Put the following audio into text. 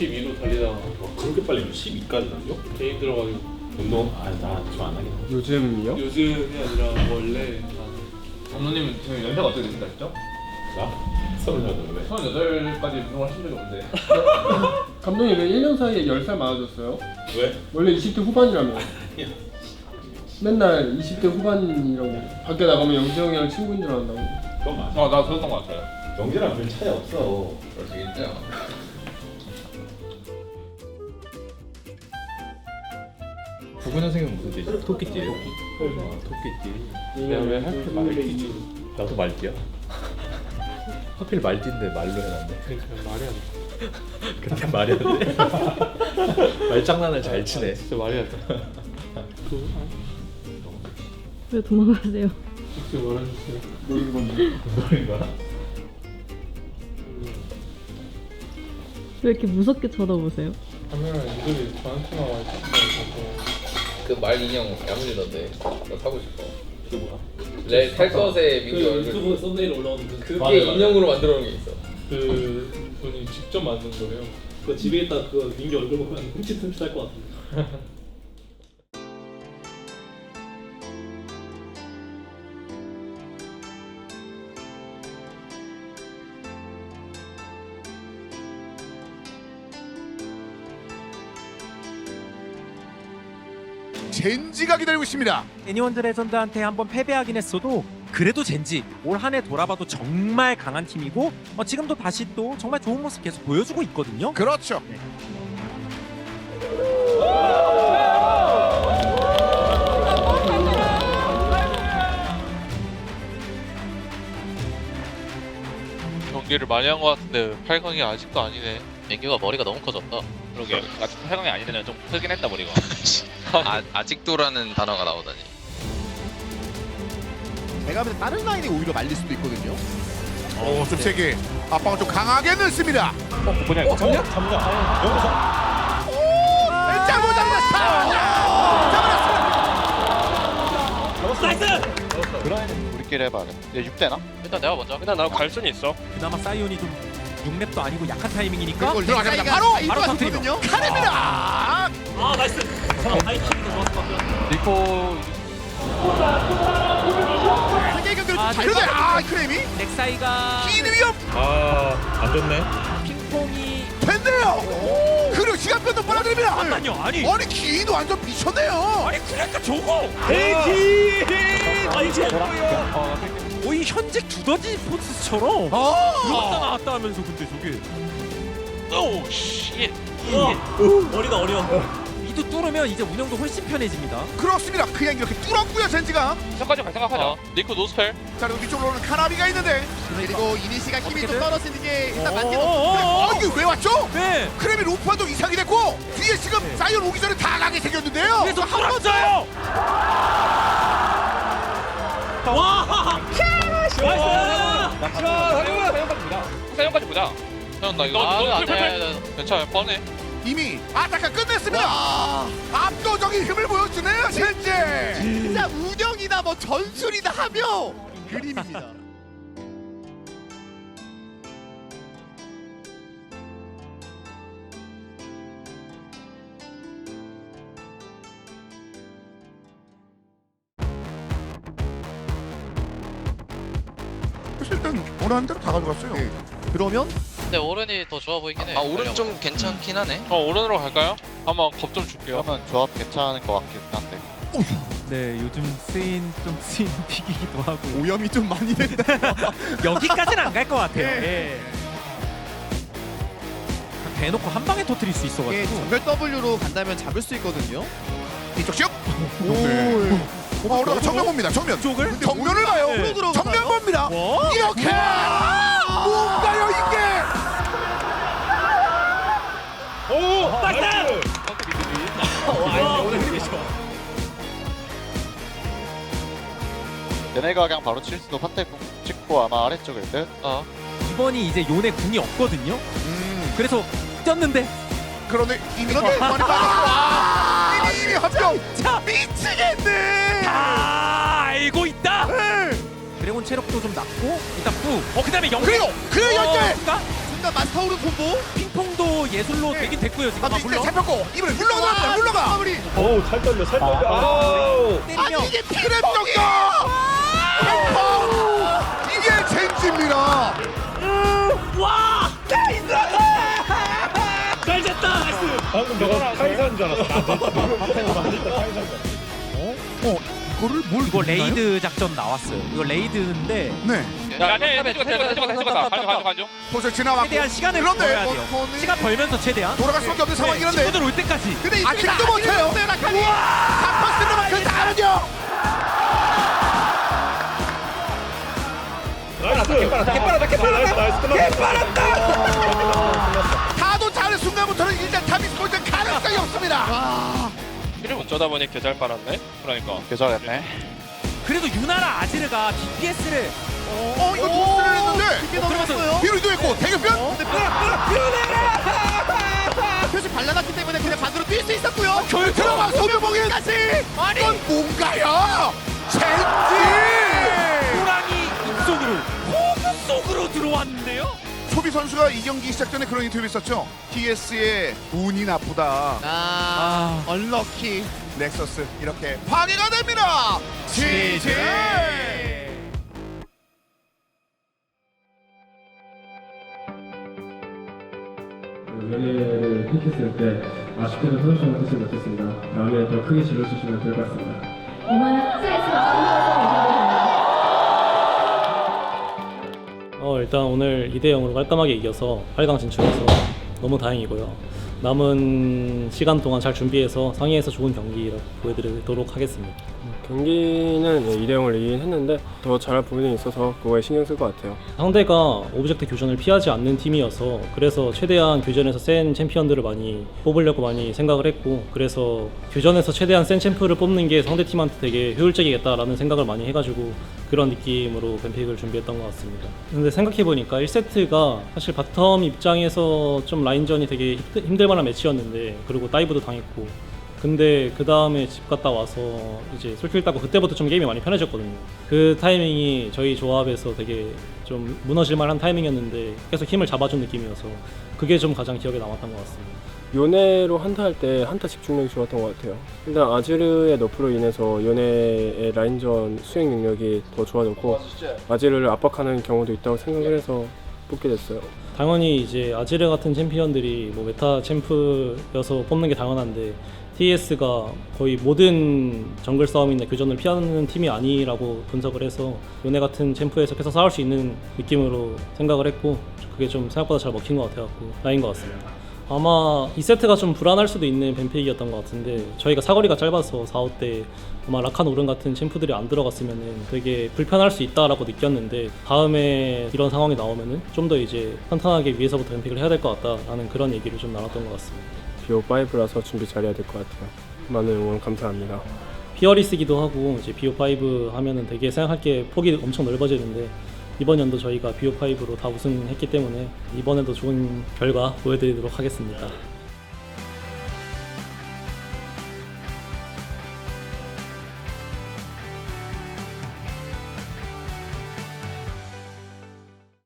12로 달리다가 그렇게 빨리 12까지 달려? 개인 들어가지고 운동? 나 좀 안 하긴 해. 요즘이요? 요즘이 아니라 원래 감독님은 지금 연세가 어떻게 되신다 했죠? 나? 38왜? 38까지 운동을 하신 적이 없는데 감독님 왜 1년 사이에 10살 많아졌어요? 왜? 원래 20대 후반이라며. 맨날 20대 후반이라고. 밖에 나가면 영지 형이랑 친구인 줄 안다고. 그건 맞아. 나 들었던 것 같아요. 영재랑 별 차이 없어. 그럴 수 있죠. 구구년생은 무슨 띠지? 토끼띠예요? 토끼띠. 내가 왜 하필 말이지? 나도 말띠야. 하필 말띠인데 말로 해놨네. 그러니까 말이 안 돼. 근데 말이 안 돼. 말장난을 잘 치네. 진짜 말이 안 돼. 왜 도망가세요? 혹시 말해주세요. 모르는 건데. 뭐인가? 왜 이렇게 무섭게 쳐다보세요? 카메라 애들이 저한테만 와 있어서 그 말 인형 야무지던데 나 사고 싶어. 그게 뭐야? 레 탈것의 민규 얼굴 유튜브 썸네일 올라오는 그게 맞아, 맞아. 인형으로 만들어 놓은 게 있어. 그 분이 직접 만든 거래요. 그 집에 있다 그 민규 얼굴 보면 흠칫흠칫할 것 같은데. 젠지가 기다리고 있습니다. 애니원드 레전드한테 한번 패배하긴 했어도 그래도 젠지 올 한 해 돌아봐도 정말 강한 팀이고 지금도 다시 또 정말 좋은 모습 계속 보여주고 있거든요. 그렇죠. 경기를 많이 한 것 같은데 8강이 아직도 아니네. 민규가 머리가 너무 커졌다. 그러게 아직 8강이 아니더니 좀 크긴 했다 머리가. 아직도라는 단어가 나오다니. 제가 보면 다른 라인이 오히려 말릴 수도 있거든요. 좀 세게 압박을 좀 강하게 넣습니다. 뭐냐 이거? 잡냐? 짜고 잡았어. 우리끼리 해봐. 얘 6대나? 일단 내가 먼저. 일단 나도 갈 수는 있어. 그나마 사이온이 좀 6렙도 아니고 약한 타이밍이니까 이걸 들어가자마자 바로 터뜨리거든요. 카레입니다. 아 나이스. 하이킥이 좋았어. 리코 세계 경기를 좀 잘 돼. 크레미 넥사이가 긴 위협 안 좋네. 핑퐁이 됐네요. 그리고 시간표도 빨아들입니다. 잠깐만요. 아니 기인도 완전 미쳤네요. 그러니까 저거 아이제. 거의 현직 두더지 포스처럼 들어갔다 나왔다 하면서 근데 저게 오 씨. 머리가 어려. 미드 뚫으면 이제 운영도 훨씬 편해집니다. 그렇습니다. 그냥 이렇게 뚫었고요. 젠지가. 이성까지 갈 생각하자. 리코 노스펠. 자 그리고 위쪽으로는 카나비가 있는데 그리고 이니시가 힘이 좀 어떻게든? 떨어지는 게 일단 맞긴 어어어어. 이게 왜 왔죠? 네. 크레미 로프한도 이상이 됐고 뒤에 지금 사이언 오기 전에 다 가게 생겼는데요. 그래서 뚫었어요. 와. 사용까지 보자. 형 나 이거 아니야. 괜찮아. 뻔해. 이미 아타카 끝냈습니다. 압도적인 힘을 보여주네요, 젠지. 진짜 운영이나 뭐 전술이나 하며 그림입니다. 일단 원하는 대로 다 가져갔어요. 그러면 근데 오른이 더 좋아 보이긴 해. 아 오른 좀 괜찮긴 하네. 오른으로 갈까요? 한번 겁 좀 줄게요. 그러면 조합 괜찮을 것 같긴 한데. 네, 요즘 쓰인 픽이기도 하고 오염이 좀 많이 된다. 여기까지는 안 갈 것 같아요. 예. 대놓고 한 방에 터뜨릴 수 있어가지고. 정글 W로 간다면 잡을 수 있거든요. 이쪽 슛. 오. 올라가 정면 봅니다. 정면. 쪽을? 정면을 봐요. 네. 정면 봅니다. 뭐? 이렇게. 뭔가요 이게? 얘네가 그냥 바로 칠 수도 판테 찍고 아마 아래쪽일 듯. 이번이 이제 요네 궁이 없거든요. 그래서 뛰었는데 그런데 이미 많이 빠졌어. 이미 합격. 미치겠네. 다 알고 있다. 드래곤 체력도 좀 낮고 일단 그 다음에 연계. 그리고 그 연계. 순간 마스터오른 콤보. 핑퐁도 예술로 되긴 됐고요 지금. 이제 물론 잡혔고 이번에 물러가 물러가. 마무리. 어우 살 떨려 살 떨려. 아우. 아니 이게 피를 쫓겨. 이게 젠지입니다. 방금 너가 카이사인 줄 알았어. 이거를 뭘? 이거 레이드 작전 나왔어요. 이거 레이드인데 네. 야, 가져. 포즈 지나왔고. 최대한 시간을 그런데 벌어야 돼요. 버터는 시간 벌면서 최대한 돌아갈 수밖에 없는 상황이란데. 친구들 올 때까지. 근데 이 아직도 못해요. 탑퍼스는 만큼 다르죠. 나이스. 다도 잘하는 순간부터는 일단 타미스 골드 가능성이 없습니다. 피를 못 쩌다 보니 개잘 빨았네. 그러니까. 계좌였네. 그래도 유나라 아지르가 DPS를 이거 토스를 했는데 들어갔어요. 뒤로 이동했고 대격변. 표시 발라놨기 때문에 그냥 반대로 뛸 수 있었고요. 결 들어가 소묘봉이까지. 이건 뭔가요? 젠지. 호랑이 입속으로 호구 속으로 들어왔는데요. 소비 선수가 이 경기 시작 전에 그런 인터뷰 있었죠. TS의 운이 나쁘다. 얼럭키 넥서스 이렇게 방해가 됩니다. GG. 연예를 픽했을 때 아쉽게도 선수를 하지 못했습니다. 다음에 더 크게 질러주시면 될 것 같습니다. 이번에 학사에서 일단 오늘 2대0으로 깔끔하게 이겨서 8강 진출해서 너무 다행이고요. 남은 시간 동안 잘 준비해서 상위에서 좋은 경기 보여드리도록 하겠습니다. 경기는 2대0을 이긴 했는데 더 잘할 부분이 있어서 그거에 신경 쓸 것 같아요. 상대가 오브젝트 교전을 피하지 않는 팀이어서 그래서 최대한 교전에서 센 챔피언들을 많이 뽑으려고 많이 생각을 했고, 그래서 교전에서 최대한 센 챔프를 뽑는 게 상대팀한테 되게 효율적이겠다라는 생각을 많이 해가지고 그런 느낌으로 뱀픽을 준비했던 것 같습니다. 근데 생각해보니까 1세트가 사실 바텀 입장에서 좀 라인전이 되게 힘들 만한 매치였는데, 그리고 다이브도 당했고, 근데 그 다음에 집 갔다 와서 이제 솔킬 따고 그때부터 좀 게임이 많이 편해졌거든요. 그 타이밍이 저희 조합에서 되게 좀 무너질 만한 타이밍이었는데 계속 힘을 잡아준 느낌이어서 그게 좀 가장 기억에 남았던 것 같습니다. 요네로 한타 할 때 한타 집중력이 좋았던 것 같아요. 일단 아지르의 너프로 인해서 요네의 라인전 수행 능력이 더 좋아졌고 아지르를 압박하는 경우도 있다고 생각을 해서 뽑게 됐어요. 당연히 이제 아지르 같은 챔피언들이 뭐 메타 챔프여서 뽑는 게 당연한데 TS가 거의 모든 정글 싸움이나 교전을 피하는 팀이 아니라고 분석을 해서 요네 같은 챔프에서 계속 싸울 수 있는 느낌으로 생각을 했고, 그게 좀 생각보다 잘 먹힌 것 같아갖고 나인 것 같습니다. 아마 2세트가 좀 불안할 수도 있는 뱀픽이었던 것 같은데 저희가 사거리가 짧아서 4호 때 아마 라칸 오른 같은 챔프들이 안 들어갔으면 되게 불편할 수 있다라고 느꼈는데, 다음에 이런 상황이 나오면 좀 더 이제 탄탄하게 위에서부터 뱀픽을 해야 될 것 같다라는 그런 얘기를 좀 나눴던 것 같습니다. BO5라서 준비 잘해야 될 것 같아요. 많은 응원 감사합니다. 피어리스기도 하고 이제 BO5 하면은 되게 생각할 게 폭이 엄청 넓어지는데, 이번 연도 저희가 BO5로 다 우승했기 때문에 이번에도 좋은 결과 보여드리도록 하겠습니다.